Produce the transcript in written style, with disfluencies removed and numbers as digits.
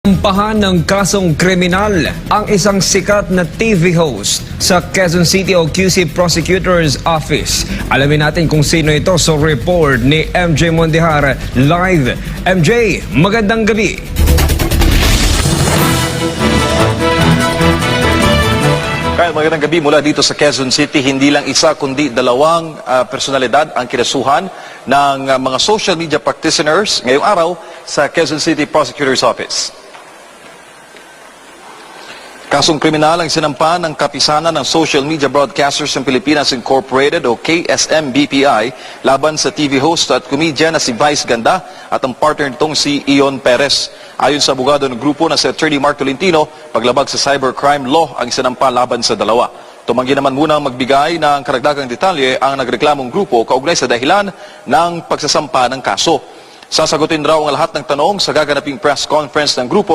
Sampahan ng kasong kriminal ang isang sikat na TV host sa Quezon City o QC Prosecutor's Office. Alamin natin kung sino ito sa report ni MJ Mondihar live. MJ, magandang gabi. Kyle, magandang gabi mula dito sa Quezon City. Hindi lang isa kundi dalawang personalidad ang kinasuhan ng mga social media practitioners ngayong araw sa Quezon City Prosecutor's Office. Kasong kriminal ang sinampa ng kapisanan ng Social Media Broadcasters ng Pilipinas Incorporated o KSM-BPI laban sa TV host at comedian na si Vice Ganda at ang partner nitong si Ion Perez. Ayon sa abogado ng grupo na si Attorney Mark Tolentino, paglabag sa cybercrime law ang sinampa laban sa dalawa. Tumanggi naman muna magbigay ng karagdagang detalye ang nagreklamong grupo kaugnay sa dahilan ng pagsasampa ng kaso. Sasagutin raw ang lahat ng tanong sa gaganaping press conference ng grupo